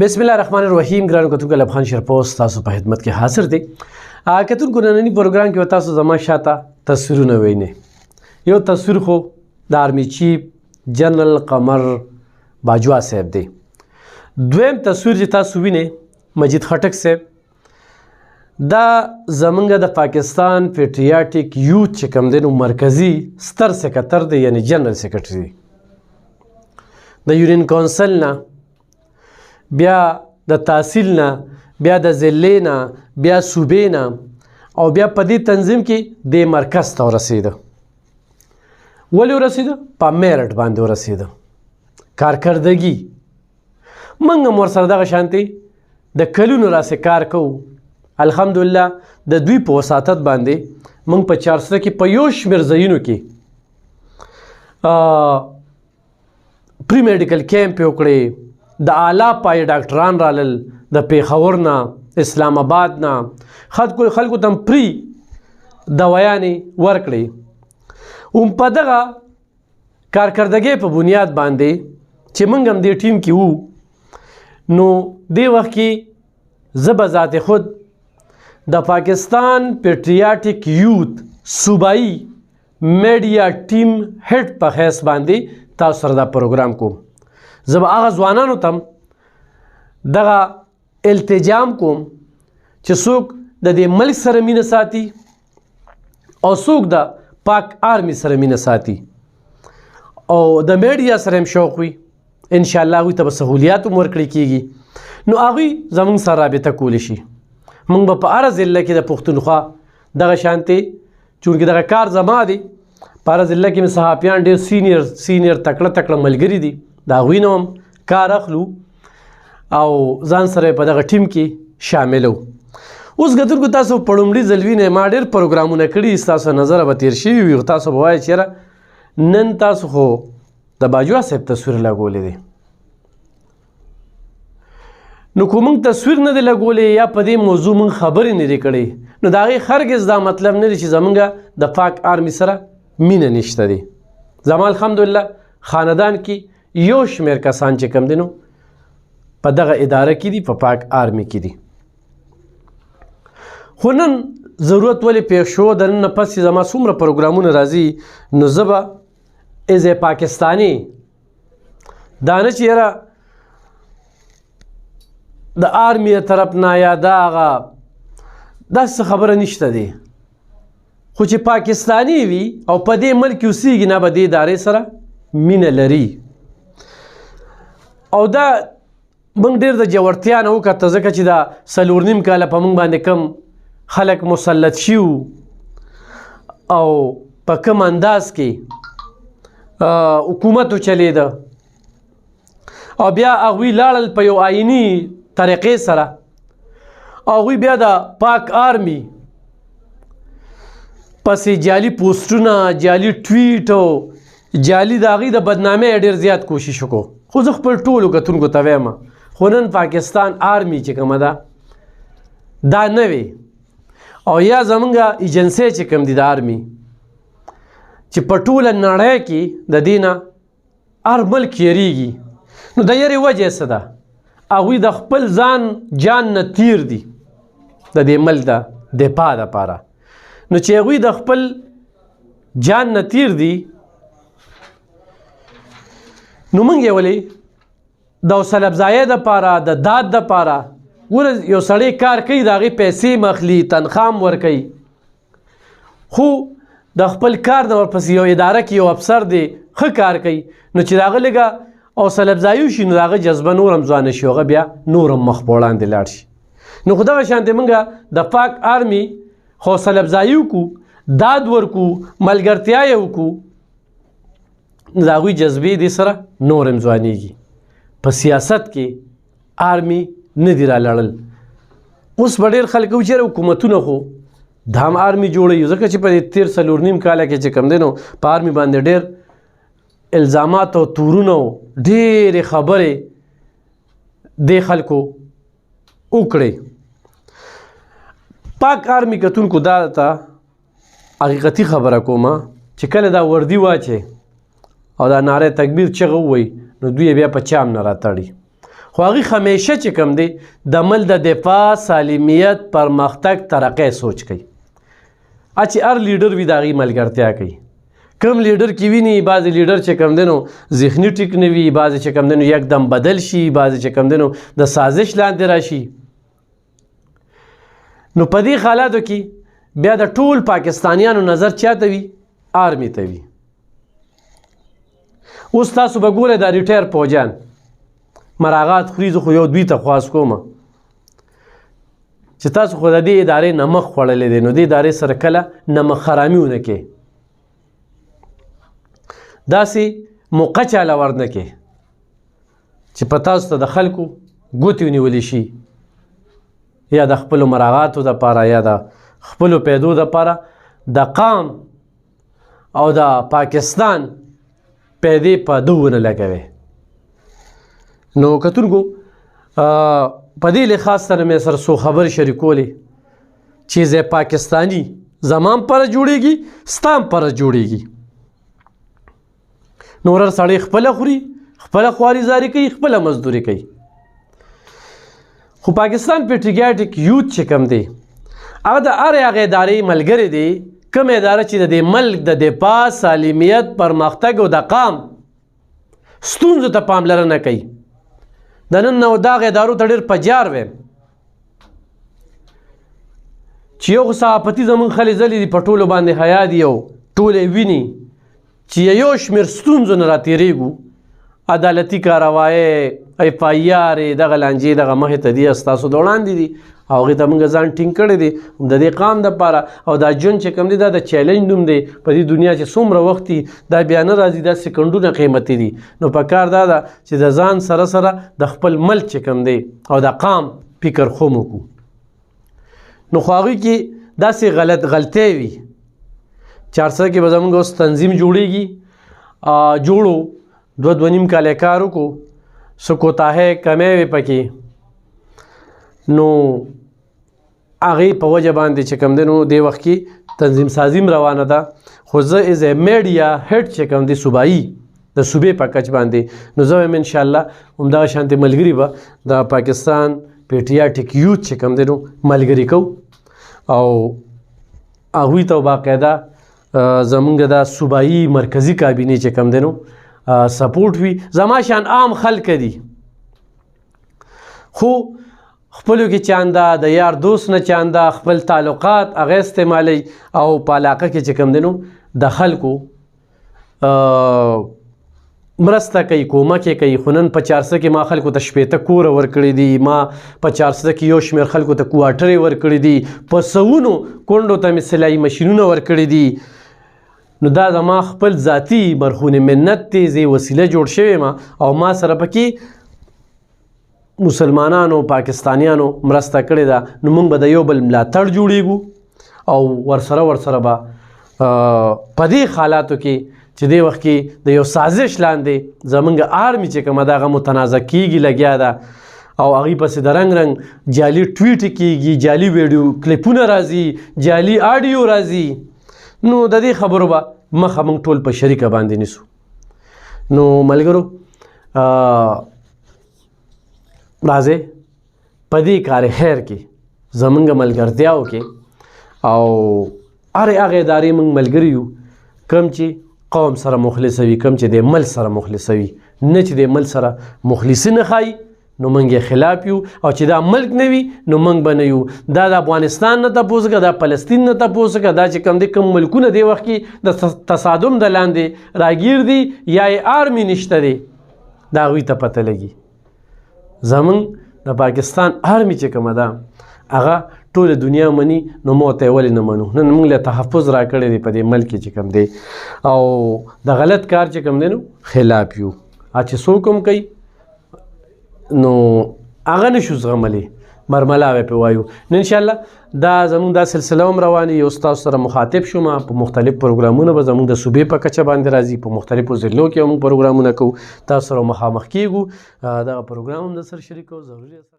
بسم الله الرحمن الرحیم. ګرانو کتونکو افغان شرپوسټ تاسو په خدمت کې حاضر دی. کتونکو نننی پروګرام کې تاسو زما شاته تصویرونه وینئ. یو تصویر خو د آرمی چیف جنرال قمر باجوا صاحب دی. دویم تصویر چې تاسو وینئ مجید خټک صاحب، دا زمونږ د پاکستان پیټریاټک یوث چې کوم دی نو مرکزی ستر سکرټر دی، یعنی جنرال سکرټري د یونین کونسل نه، بیا د تحصیل نه، بیا د ضلعې نه، بیا صوبې نه، او بیا په دې تنظیم کې د مرکز ته ورسېده. ولې ورسېده؟ په میرټ باندې ورسېده. کارکردګي موږ هم ورسره دغه شانتې د کلونو راسې کار کوو. الحمدلله د دوی په وساطت باندې موږ په چارسده کې په یو شمېر ځایونو کې پری میډیکل کیمپ یې وکړې. د اعلی پای ډاکټران رالل د پیښور نه، اسلام آباد نه، خلکو ته پری دوایانې ورکړې. په دغه کارکردګۍ په بنیاد باندې چې موږ هم دې ټیم کې وو، نو دې وخت کې زه به ذات خود د پاکستان پیټریاټک یوث صوبایي میډیا ټیم هیډ په حیث باندې تاسو سره دا پروګرام کوم. زه به هغه ځوانانو ته دغه التجام کوم چې څوک د دې ملک سره مینه ساتي او څوک د پاک آرمی سره مینه ساتي او د میډیا سره هم شوق وي. انشاءالله هغوی ته به سهولیات هم ورکړی کېږي، نو هغوی زموږ سره رابطه کولی شي. موږ به په هره ضلع کې د پښتونخوا دغه شانتې، چونکې دغه کار زما دی، په هره ضلع کې مې صحافیان ډېر سینیر تکړه ملګري دي، د هغوی نه هم کار اخلو او ځان سره په دغه ټیم کې شاملو. اوس کتونکو تاسو په لومړي ځل وینئ ما ډېر پروګرامونه کړي، ستاسو نظره به تېر شوي وي، تاسو به وایئ چې یاره نن تاسو خو د باجوا صاحب تصویر لګولی دی. نو که موږ تصویر نه دی لګولی یا په دې موضوع موږ خبرې نه دی کړی، نو د هغې هرګز دا مطلب نه دی چې زموږ د پاک آرمي سره مینه نشته دی. زما الحمدلله خاندان کې یو شمېر کسان چې کوم دی نو په دغه اداره کې دي، په پاک آرمي کې دي. خو نن ضرورت ولې پیښ شو، د نن نه پس چې زما څومره پروګرامونه راځي، نو زه به ایز ا پاکستاني دا نه چې یاره د آرمي طرف نه یا دا هغه داسې خبره نشته دی، خو چې پاکستاني وي او په دې ملک کې اوسېږي نه به دې ادارې سره مینه لري. او دا موږ ډېر د جوړتیا نه وکته، ځکه چې دا 4.5 کاله په موږ باندې کم خلک مسلط شي او په کم انداز کې حکومت چلیده، او بیا هغوی لاړل په یو آئیني طریقې سره، او هغوی بیا د پاک آرمي پسې جعلي پوسټونه، جعلي ټویټ او جعلي د هغوی د بدنامۍ ډېر زیات کوشش وکړو. خو زه خپل ټولو کتونکو ته وایم، خو نن پاکستان آرمي چې کومه ده دا نه وي، او یا زمونږ ایجنسۍ چې کوم دي د آرمي چې په ټوله نړۍ کې د دې نه هر ملک یریږي، نو د یرې وجه څه ده؟ هغوی د خپل ځان جان نه تیر دي د دې ملک د دفاع دپاره. نو چې هغوی د خپل جان نه تیر دي، نو موږ یې ولې د حوصله افزایۍ دپاره، د داد دپاره، ګوره یو سړی کار کوي، د هغې پیسې هم اخلي، تنخوا هم ورکوي، خو د خپل کار نه ورپسې یو اداره کې یو افسر دی ښه کار کوي، نو چې د هغه لږه حوصله افزایي وشي، نو د هغه جذبه نور هم ځوانه شي، هغه بیا نور هم مخ په وړاندې لاړ شي. نو خو دغه شانتې موږ د پاک آرمي حوصله افزایي وکړو، داد ورکړو، ملګرتیا یې وکړو، د هغوی جذبې دې سره نور هم ځوانېږي. په سیاست کې آرمي نه دي رالاړل. اوس به ډېر خلک وایي چې حکومتونه خو دا هم آرمي جوړوي، ځکه چې په دې 13.5 کاله کې چې کوم دی نو په آرمي باندې ډېر الزامات او تورونه او ډېرې خبرې دې خلکو وکړې. پاک آرمي کتونکو دا ته حقیقتي خبره کومه چې کله دا وردي واچي او دا نعره تکبیر چغه ووایي، نو دوی بیا په چام نه راتړي. خو هغوی همیشه چې کوم دی د ملک د دفاع، سالمیت، پرمختګ، ترقۍ سوچ کوي. چې هر لیډر وي د هغې ملګرتیا کوي. کم لیډر کې ویني بعضې لیډر چې کوم دی نو ذهني ټیک نه وي، بعضې چې کوم دی نو یکدم بدل شي، بعضې چې کوم دی نو د سازش لاندې راشي. نو په دې حالاتو کې بیا د ټول پاکستانیانو نظر چاته وي؟ آرمي ته وي. اوس تاسو به ګورئ دا ریټایر فوجیان مراغات خوري. زه خو یو دوی ته خواست کوم چې تاسو خو د دې ادارې نمک خوړلی دی، نو دې ادارې سره کله نمک حرامي ونه کې، داسې موقع چاله ورنه کې چې په تاسو ته د خلکو ګوتې ونیولی شي، یا د خپلو مراغاتو دپاره یا د خپلو پیدو دپاره د قام او د پاکستان پیدې په دو ونه لګوي. نو کتونکو په دې لحاظ سره مې سره څو خبرې شریکولې چې زه پاکستاني زمان پره جوړېږي، ستام پره جوړېږي. نور سړی خپله خوري، خپله خواريزاري کوي، خپله مزدوري کوي. خو پاکستان پیټریاټیک یوث چې کوم دی هغه د هرې هغې ادارې ملګری دی، کوم اداره چې د دې ملک د دفاع، سالمیت، پرمختګ او د قام ستونزو ته پاملرنه کوي. د نن نو دغه ادارو ته ډېر په جار ویم چې یو صحافتي زمونږ خلې ځلې دي په ټولو باندې حیا دي او ټول یې ویني چې یو شمېر ستونزو نه راتېرېږو، عدالتي کاروایۍ، ایف آی آر دغه لانجې دغه مخې ته دي، ستاسو د وړاندې دي او هغې ته موږ ځان ټینګ کړی دی د دې قام دپاره. او دا ژوند چې کوم دی دا د چیلنج نوم دی. په دې دنیا چې څومره وخت دي دا بیا نه راځي، دا سکندونه قیمتي دي. نو په کار دا ده چې د ځان سره سره د خپل ملک چې کوم دی او د قام فکر خوم وکړو. نو خو هغوی کې داسې غلطۍ وي. چارسده کې به زمونږ اوس تنظیم جوړېږي، جوړو 2.5 کاله کار وکړو، څه کوتاهۍ کمی وې پکې، نو هغې په وجه باندې چې کوم دی نو دې وخت کې تنظیم سازي روانه ده. خو زه از ا میډیا هیډ چې کوم دی صوبایي د صوبې په کچ باندې، نو زه وایم انشاءالله همدغه شانتې ملګري به د پاکستان پیټریاټیک یوث چې کوم دی نو ملګري کوو او هغوی ته باقاعده زمونږ دا صوبایي مرکزي کابینې چې کوم دی نو سپورټ وي. زما شان عام خلک دي خو خپلو کې چانده، د یار دوست نه چانده، خپل تعلقات هغه استعمالی او په علاقه کې چې کوم دی نو د خلکو مرسته کوي، کومک یې کوي. خو نن په چارسده کې ما خلکو ته 15 کوره ورکړي دي، ما په چارسده کې یو شمېر خلکو ته کوارټرې ورکړي دي، په سوونو کونډو ته مې سلایي مشینونه ورکړي دي. نو دا زما خپل ذاتي مرخون منت دی، زه وسیله جوړ شوی ما او ما سره پکې مسلمانانو پاکستانیانو مرسته کړې ده. نو موږ به د یو بل ملاتړ جوړېږو او ورسره به په دې حالاتو کې چې دې وخت کې د یو سازش لاندې زمونږ آرمي چې کومه ده هغه متنازع کېږي، لګیا ده او هغې پسې د رنګ رنګ جعلي ټویټ کېږي، جعلي ویډیو کلیپونه راځي، جعلي آډیو راځي. نو د دې خبرو به مخه موږ ټول په شریکه باندې نیسو. نو ملګرو راځئ په دې کار خیر کې زمونږ ملګرتیا وکړې او هرې هغې ادارې موږ ملګري یو کوم چې قوم سره مخلصه وي، کوم چې د ملک سره مخلصه وي، نه چې د ملک سره مخلصي نه ښایي نو موږ یې خلاف یو، او چې دا ملک نه وي نو موږ به نه یو. دا د افغانستان نه تپوس که، دا فلسطین نه تپوس که، دا چې کوم دی کوم ملکونه دې وخت کې د تصادم د لاندې راګیر دي یا یې آرمي نشته دی، دا هغوی ته پته لګي. زمونږ د پاکستان آرمي چې کومه ده هغه ټوله دنیا مني، نو موږ ته یې ولې نه منو؟ نن موږ له تحفظ راکړی دی په دې ملک کې چې کوم دی او د غلط کار چې کوم دی نو خلاف یو. چې څوک هم کوي نو هغه نشو زغملی، مرملاوې پې وایو. نو انشاءالله دا زمونږ دا سلسله هم روانې، یو ستاسو سره مخاطب شوم. په مختلف پروګرامونه به زمونږ د صوبې په کچه باندې راځي، په مختلفو ضلعو کې هم پروګرامونه کوو، تاسو سره مخامخ کیږو. دغه پروګرام هم در سره شریکوو، ضروري